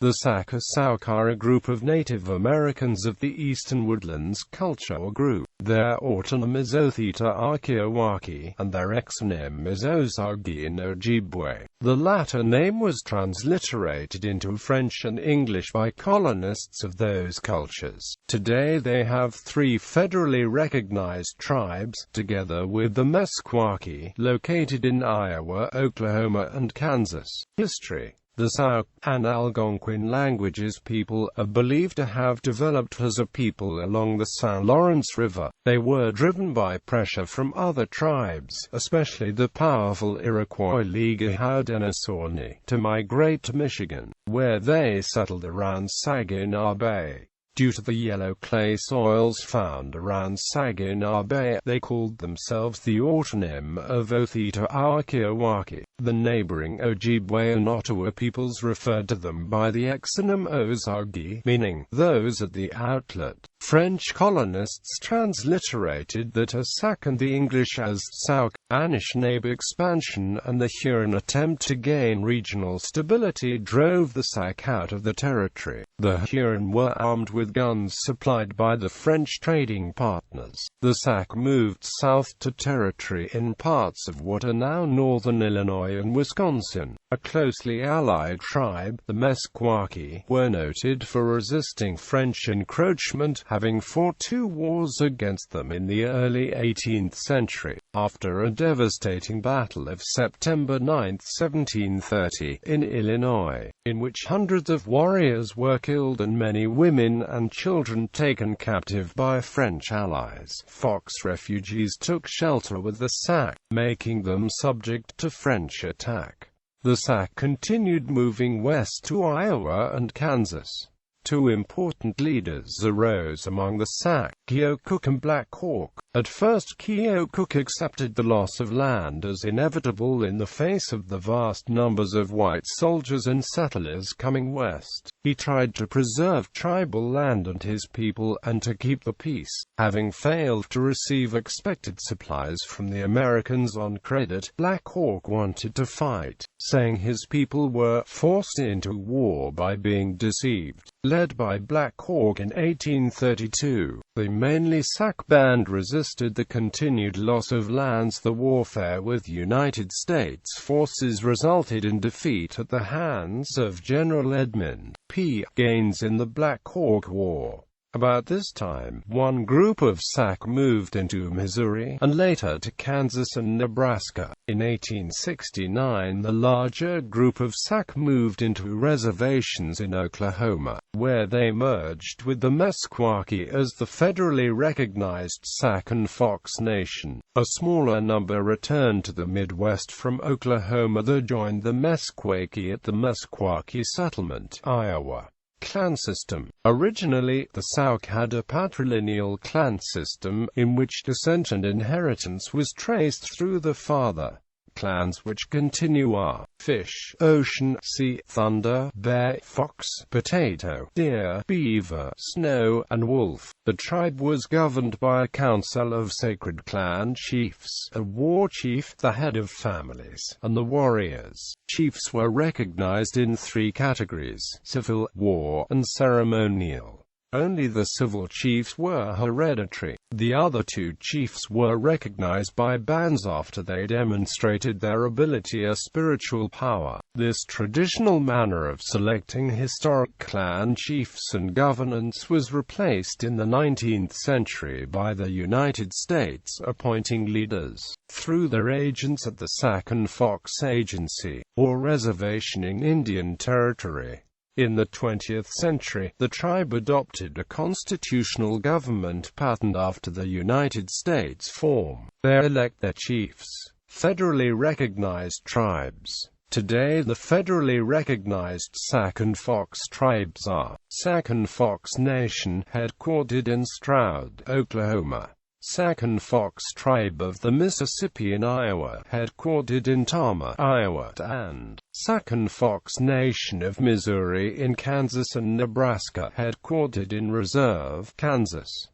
The Sauk or Sauk are a group of Native Americans of the Eastern Woodlands culture or group. Their autonym is othaakiiwaki, and their exonym is Ozaagii in Ojibwe. The latter name was transliterated into French and English by colonists of those cultures. Today they have 3 federally recognized tribes, together with the Meskwaki, located in Iowa, Oklahoma, and Kansas. History. The Sauk, an Algonquin languages people, are believed to have developed as a people along the St. Lawrence River. They were driven by pressure from other tribes, especially the powerful Iroquois League Haudenosaunee, to migrate to Michigan, where they settled around Saginaw Bay. Due to the yellow clay soils found around Saginaw Bay, they called themselves the autonym of othaakiiwaki. The neighboring Ojibwe and Ottawa peoples referred to them by the exonym Ozaagii, meaning those at the outlet. French colonists transliterated that as Sauk and the English as Sauk. Anishinaabe expansion and the Huron attempt to gain regional stability drove the Sauk out of the territory. The Huron were armed with guns supplied by the French trading partners. The Sauk moved south to territory in parts of what are now northern Illinois and Wisconsin. A closely allied tribe, the Meskwaki, were noted for resisting French encroachment, having fought 2 wars against them in the early 18th century. After a devastating battle of September 9, 1730, in Illinois, in which hundreds of warriors were killed and many women and children taken captive by French allies, Fox refugees took shelter with the Sauk, making them subject to French attack. The Sauk continued moving west to Iowa and Kansas. 2 important leaders arose among the Sauk, Keokuk and Black Hawk. At first Keokuk accepted the loss of land as inevitable in the face of the vast numbers of white soldiers and settlers coming west. He tried to preserve tribal land and his people, and to keep the peace. Having failed to receive expected supplies from the Americans on credit, Black Hawk wanted to fight, saying his people were forced into war by being deceived. Led by Black Hawk in 1832, the mainly Sauk band resisted the continued loss of lands. The warfare with United States forces resulted in defeat at the hands of General Edmund P. Gaines in the Black Hawk War. About this time, one group of Sauk moved into Missouri, and later to Kansas and Nebraska. In 1869 the larger group of Sauk moved into reservations in Oklahoma, where they merged with the Meskwaki as the federally recognized Sauk and Fox Nation. A smaller number returned to the Midwest from Oklahoma that joined the Meskwaki at the Meskwaki settlement, Iowa. Clan system. Originally, the Sauk had a patrilineal clan system, in which descent and inheritance was traced through the father. Clans which continue are fish, ocean, sea, thunder, bear, fox, potato, deer, beaver, snow, and wolf. The tribe was governed by a council of sacred clan chiefs, a war chief, the head of families, and the warriors. Chiefs were recognized in 3 categories: civil, war, and ceremonial. Only the civil chiefs were hereditary. The other 2 chiefs were recognized by bands after they demonstrated their ability or spiritual power. This traditional manner of selecting historic clan chiefs and governance was replaced in the 19th century by the United States appointing leaders, through their agents at the Sauk and Fox Agency, or reservation in Indian Territory. In the 20th century, the tribe adopted a constitutional government patterned after the United States form. They elect their chiefs. Federally recognized tribes. Today the federally recognized Sauk and Fox tribes are Sauk and Fox Nation, headquartered in Stroud, Oklahoma. Sauk and Fox Tribe of the Mississippi in Iowa, headquartered in Tama, Iowa, and Sauk and Fox Nation of Missouri in Kansas and Nebraska, headquartered in Reserve, Kansas.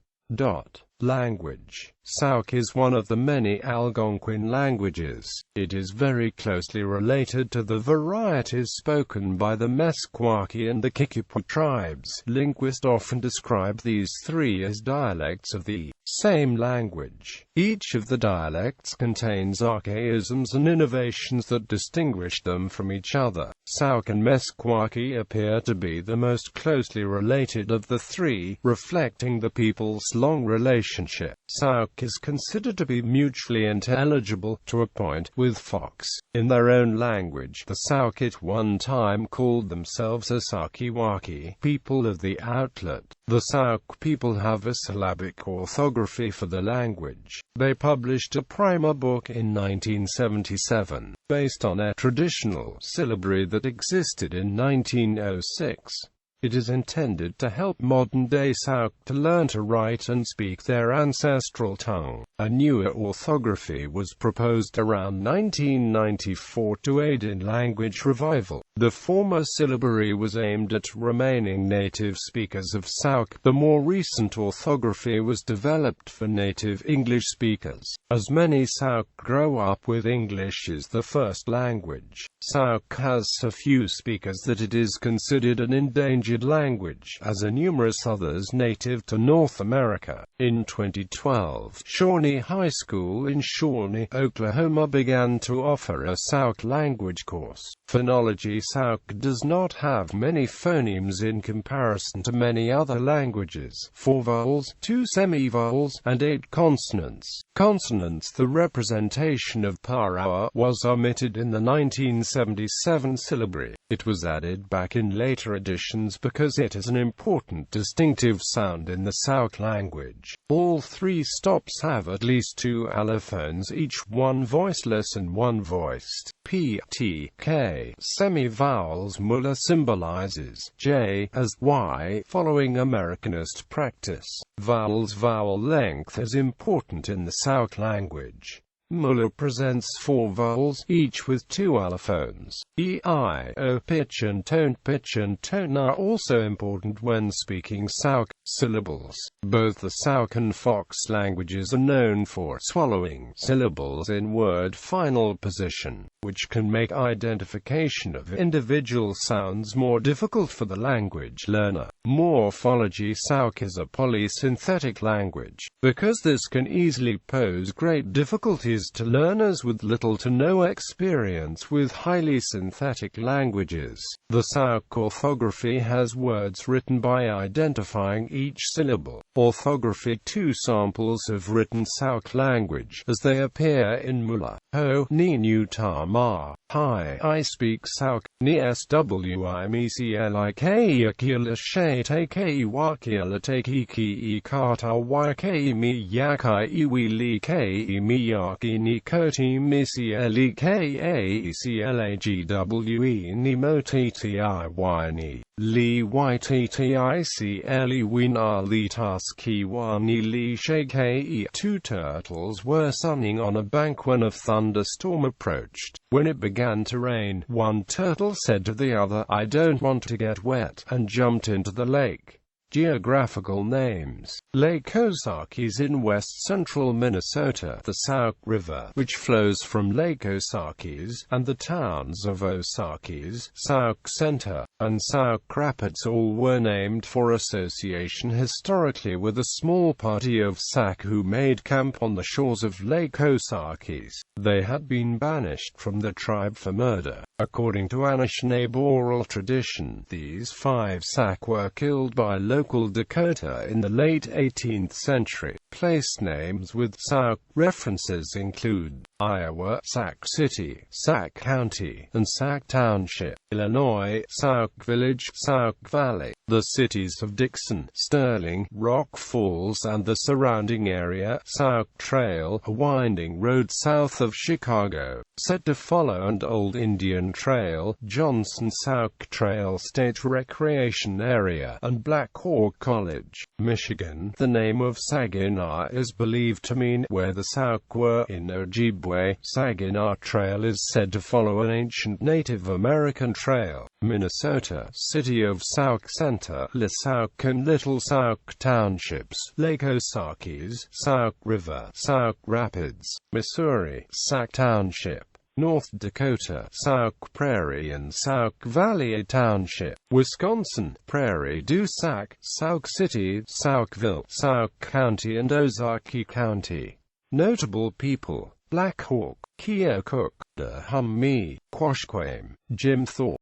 Language. Sauk is one of the many Algonquin languages. It is very closely related to the varieties spoken by the Meskwaki and the Kikipu tribes. Linguists often describe these three as dialects of the same language. Each of the dialects contains archaisms and innovations that distinguish them from each other. Sauk and Meskwaki appear to be the most closely related of the three, reflecting the people's long relationship. Sauk is considered to be mutually intelligible to a point with Fox. In their own language, the Sauk at one time called themselves othaakiiwaki, people of the outlet. The Sauk people have a syllabic orthography for the language. They published a primer book in 1977, based on a traditional syllabary that existed in 1906. It is intended to help modern-day Sauk to learn to write and speak their ancestral tongue. A newer orthography was proposed around 1994 to aid in language revival. The former syllabary was aimed at remaining native speakers of Sauk. The more recent orthography was developed for native English speakers. As many Sauk grow up with English as the first language, Sauk has so few speakers that it is considered an endangered language, as are numerous others native to North America. In 2012, Shawnee High School in Shawnee, Oklahoma began to offer a Sauk language course. Phonology: Sauk does not have many phonemes in comparison to many other languages. 4 vowels, 2 semivowels, and 8 consonants. Consonants: the representation of parawa was omitted in the 1977 syllabary. It was added back in later editions because it is an important distinctive sound in the Sauk language. All 3 stops have at least 2 allophones, each one voiceless and one voiced. P, T, K. Semi-vowels: mula symbolizes J as Y, following Americanist practice. Vowels: vowel length is important in the Sauk language. Mula presents 4 vowels, each with 2 allophones. E, I, O. Pitch and tone are also important when speaking Sauk. Syllables: both the Sauk and Fox languages are known for swallowing syllables in word final position, which can make identification of individual sounds more difficult for the language learner. Morphology: Sauk is a polysynthetic language. Because this can easily pose great difficulties to learners with little to no experience with highly synthetic languages, the Sauk orthography has words written by identifying each syllable. Orthography: 2 samples of written Sauk language as they appear in Mula. Ho, ni nu ta ma. Hi, I speak Sauk. Ni swi me clik akila she take wakila take ki kata yk mi yakai iwi li ke mi yaki ni koti mi clik aclagwe ni motiti ni li ytticle wina li taskiwa ni li shake. 2 turtles were sunning on a bank when a thunderstorm approached. When it began to rain, one turtle said to the other, "I don't want to get wet," and jumped into the lake. Geographical names: Lake Ozaagii is in west-central Minnesota. The Sauk River, which flows from Lake Ozaagii, and the towns of Ozaagii, Sauk Center, and Sauk Rapids all were named for association historically with a small party of Sauk who made camp on the shores of Lake Ozaagii. They had been banished from the tribe for murder. According to Anishinaabe oral tradition, these 5 Sauk were killed by local Dakota in the late 18th century. Place names with Sauk references include Iowa, Sauk City, Sauk County, and Sauk Township. Illinois, Sauk Village, Sauk Valley. The cities of Dixon, Sterling, Rock Falls and the surrounding area. Sauk Trail, a winding road south of Chicago. said to follow, and Old Indian Trail, Johnson Sauk Trail State Recreation Area, and Black Hawk College, Michigan. The name of Saginaw is believed to mean where the Sauk were in Ojibwe. Saginaw Trail is said to follow an ancient Native American trail. Minnesota, City of Sauk Center, Le Sauk and Little Sauk Townships, Lake Ozaagii, Sauk River, Sauk Rapids. Missouri, Sauk Township. North Dakota, Sauk Prairie and Sauk Valley Township. Wisconsin, Prairie du Sac, Sauk City, Saukville, Sauk County and Ozaagii County. Notable people: Black Hawk, Keokuk, Hummi, Quashquame, Jim Thorpe.